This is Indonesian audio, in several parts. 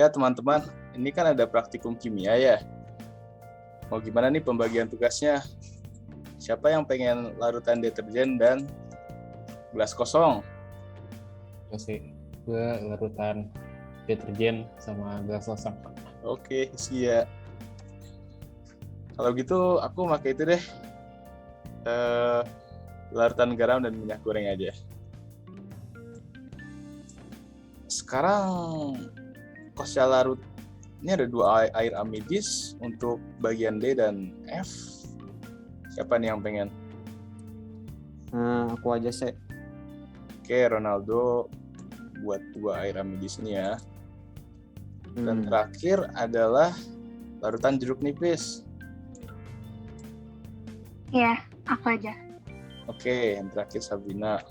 Ya teman-teman, ini kan ada praktikum kimia ya. Mau gimana nih pembagian tugasnya? Siapa yang pengen larutan deterjen dan gelas kosong? Terus sih, gue larutan deterjen sama gelas kosong. Oke, siap. Kalau gitu aku pakai itu deh. Larutan garam dan minyak goreng aja. Sekarang Kosya larut ini ada 2 air amidis untuk bagian D dan F. Siapa nih yang pengen? Aku aja sih. Oke, Ronaldo buat 2 air amidis ini ya. Dan terakhir adalah larutan jeruk nipis. Iya, aku aja. Oke, yang terakhir Sabrina.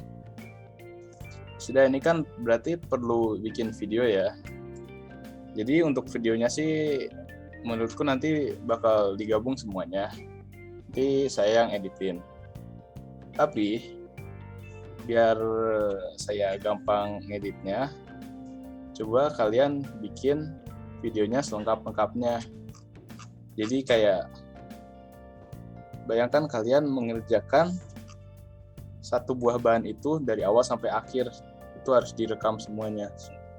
Sudah, ini kan berarti perlu bikin video ya. Jadi untuk videonya sih menurutku nanti bakal digabung semuanya. Nanti saya yang editin. Tapi biar saya gampang ngeditnya, coba kalian bikin videonya selengkap-lengkapnya. Jadi kayak bayangkan kalian mengerjakan satu buah bahan itu dari awal sampai akhir. Itu harus direkam semuanya.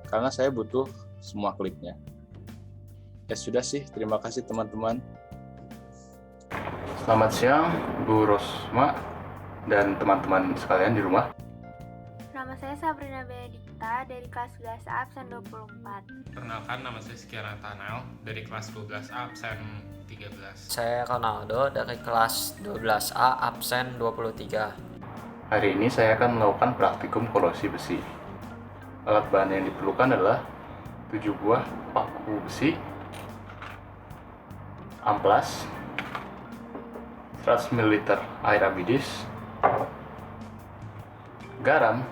Karena saya butuh semua klipnya. Ya sudah sih, terima kasih teman-teman. Selamat siang, Bu Rosma dan teman-teman sekalian di rumah. Nama saya Sabrina Benedikta dari kelas 11A absen 24. Perkenalkan, nama saya Sekian Nathanael dari kelas 12A absen 13. Saya Ronaldo dari kelas 12A absen 23. Hari ini saya akan melakukan praktikum korosi besi. Alat bahan yang diperlukan adalah 7 buah paku besi, amplas, 100 ml air amidis, garam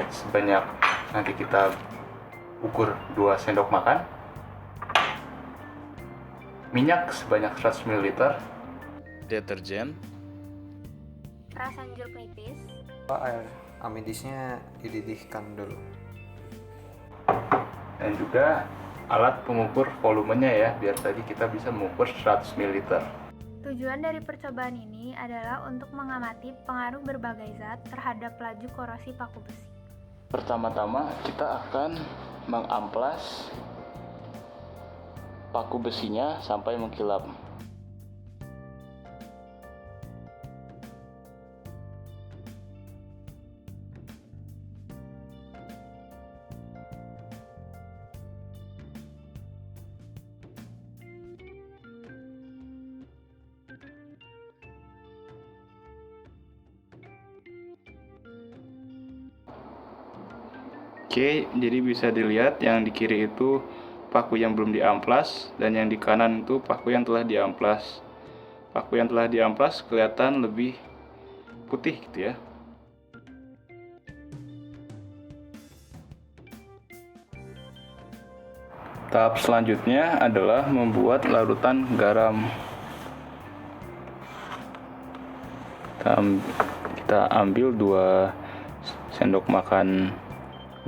sebanyak, nanti kita ukur 2 sendok makan, minyak sebanyak 100 ml, deterjen, Perasan jeruk nipis, Air amidisnya dididihkan dulu. dan juga alat pengukur volumenya ya, biar tadi kita bisa mengukur 100 ml. Tujuan dari percobaan ini adalah untuk mengamati pengaruh berbagai zat terhadap laju korosi paku besi. Pertama-tama kita akan mengamplas paku besinya sampai mengkilap. Oke, jadi bisa dilihat yang di kiri itu paku yang belum diamplas, dan yang di kanan itu paku yang telah diamplas. Paku yang telah diamplas kelihatan lebih putih gitu ya. Tahap selanjutnya adalah membuat larutan garam. Kita ambil 2 sendok makan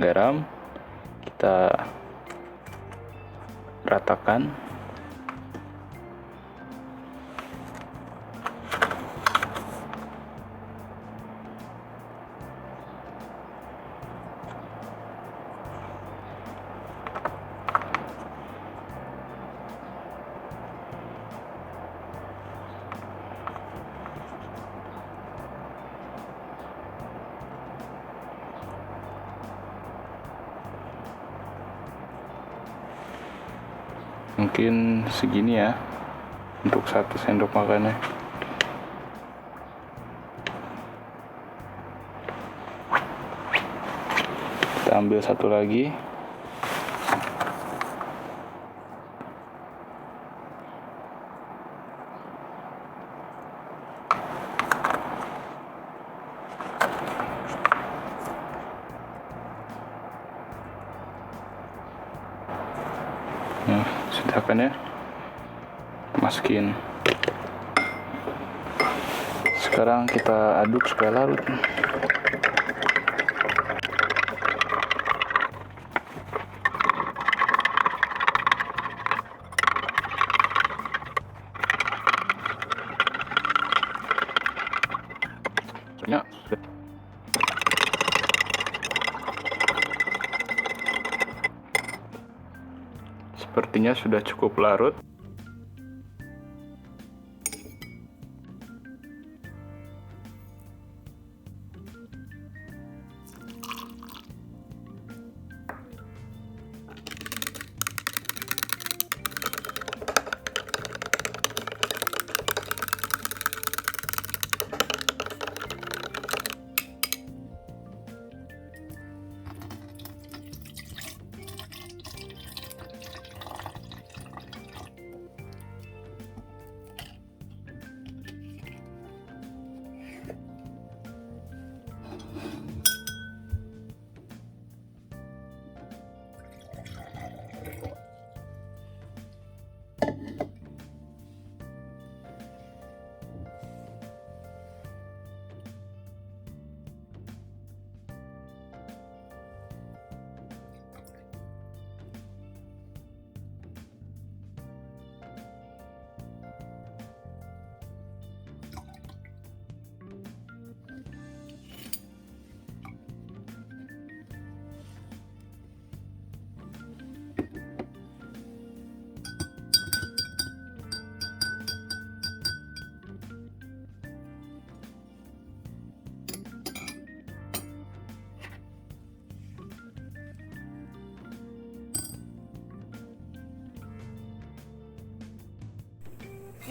garam, kita ratakan. Mungkin segini ya untuk 1 sendok makannya. Kita ambil 1 lagi. Nah, sudah kan ya, masukin. Sekarang kita aduk supaya larut. Sepertinya sudah cukup larut.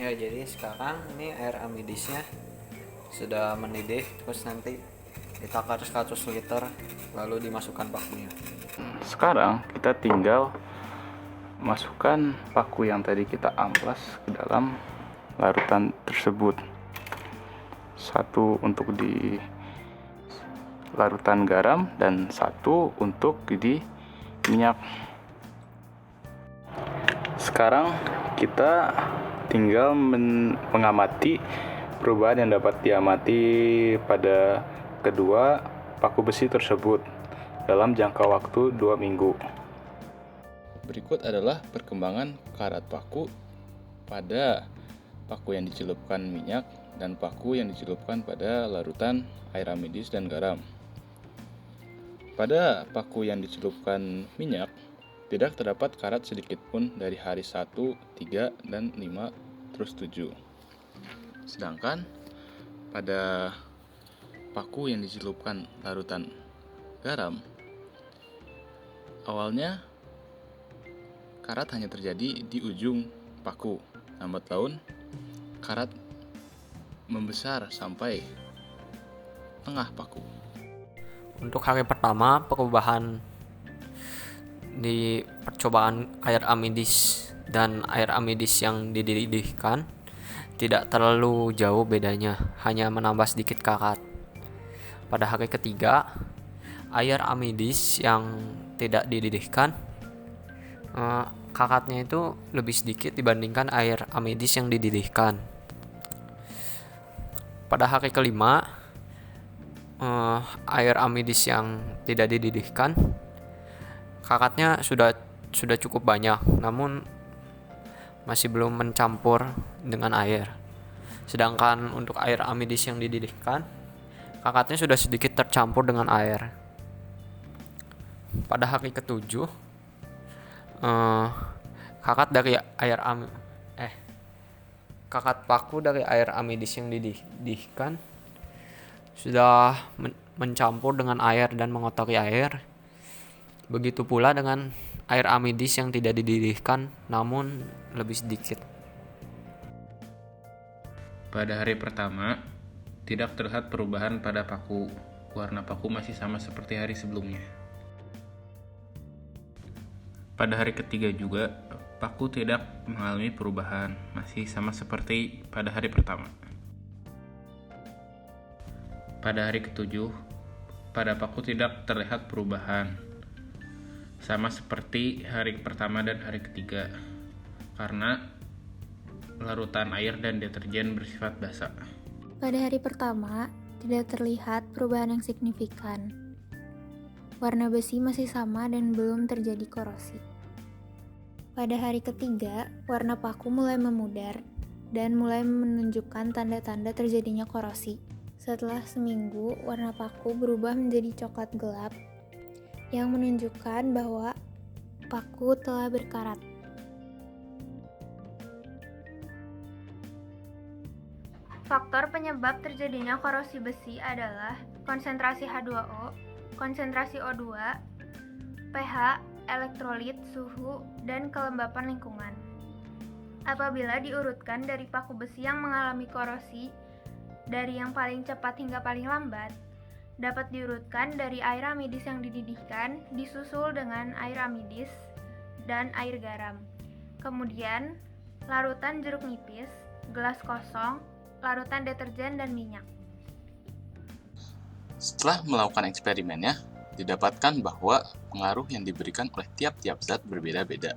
Ya, jadi sekarang ini air amidisnya sudah mendidih, terus nanti ditakar 100 liter lalu dimasukkan pakunya. Sekarang kita tinggal masukkan paku yang tadi kita amplas ke dalam larutan tersebut. Satu untuk di larutan garam dan satu untuk di minyak. Sekarang kita tinggal mengamati perubahan yang dapat diamati pada kedua paku besi tersebut dalam jangka waktu 2 minggu. Berikut adalah perkembangan karat paku pada paku yang dicelupkan minyak dan paku yang dicelupkan pada larutan air amidis dan garam. Pada paku yang dicelupkan minyak, tidak terdapat karat sedikit pun dari hari 1, 3, dan 5, terus 7. Sedangkan pada paku yang dicelupkan larutan garam, awalnya karat hanya terjadi di ujung paku. Lambat laun, karat membesar sampai tengah paku. Untuk hari pertama, perubahan di percobaan air amidis dan air amidis yang dididihkan tidak terlalu jauh bedanya, hanya menambah sedikit karat. Pada hari ketiga, air amidis yang tidak dididihkan, karatnya itu lebih sedikit dibandingkan air amidis yang dididihkan. Pada hari kelima, air amidis yang tidak dididihkan, karatnya sudah cukup banyak, namun masih belum mencampur dengan air. Sedangkan untuk air amidis yang dididihkan, karatnya sudah sedikit tercampur dengan air. Pada hari ketujuh, karat paku dari air amidis yang dididihkan sudah mencampur dengan air dan mengotori air. Begitu pula dengan air amidis yang tidak dididihkan namun lebih sedikit. Pada hari pertama, tidak terlihat perubahan pada paku. Warna paku masih sama seperti hari sebelumnya. Pada hari ketiga juga, paku tidak mengalami perubahan, masih sama seperti pada hari pertama. Pada hari ketujuh, pada paku tidak terlihat perubahan, sama seperti hari pertama dan hari ketiga, karena larutan air dan deterjen bersifat basah. Pada hari pertama, tidak terlihat perubahan yang signifikan. Warna besi masih sama dan belum terjadi korosi. Pada hari ketiga, warna paku mulai memudar dan mulai menunjukkan tanda-tanda terjadinya korosi, Setelah seminggu, warna paku berubah menjadi coklat gelap yang menunjukkan bahwa paku telah berkarat. Faktor penyebab terjadinya korosi besi adalah konsentrasi H2O, konsentrasi O2, pH, elektrolit, suhu, dan kelembapan lingkungan. Apabila diurutkan dari paku besi yang mengalami korosi, dari yang paling cepat hingga paling lambat, dapat diurutkan dari air amidis yang dididihkan, disusul dengan air amidis dan air garam. Kemudian, larutan jeruk nipis, gelas kosong, larutan deterjen, dan minyak. Setelah melakukan eksperimennya, didapatkan bahwa pengaruh yang diberikan oleh tiap-tiap zat berbeda-beda.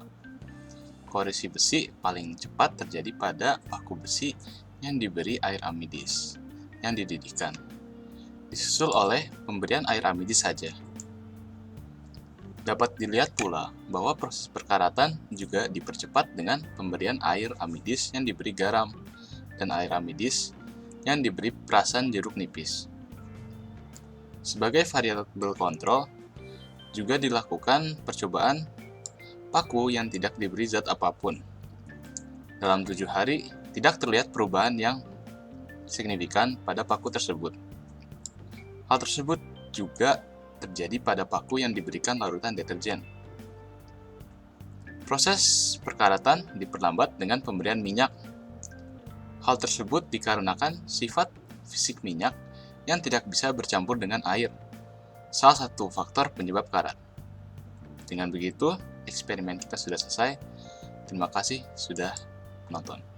Korosi besi paling cepat terjadi pada paku besi yang diberi air amidis yang dididihkan, disusul oleh pemberian air amidis saja. Dapat dilihat pula bahwa proses perkaratan juga dipercepat dengan pemberian air amidis yang diberi garam dan air amidis yang diberi perasan jeruk nipis. Sebagai variabel kontrol, juga dilakukan percobaan paku yang tidak diberi zat apapun. Dalam 7 hari, tidak terlihat perubahan yang signifikan pada paku tersebut. Hal tersebut juga terjadi pada paku yang diberikan larutan deterjen. Proses perkaratan diperlambat dengan pemberian minyak. Hal tersebut dikarenakan sifat fisik minyak yang tidak bisa bercampur dengan air, salah satu faktor penyebab karat. Dengan begitu, eksperimen kita sudah selesai. Terima kasih sudah menonton.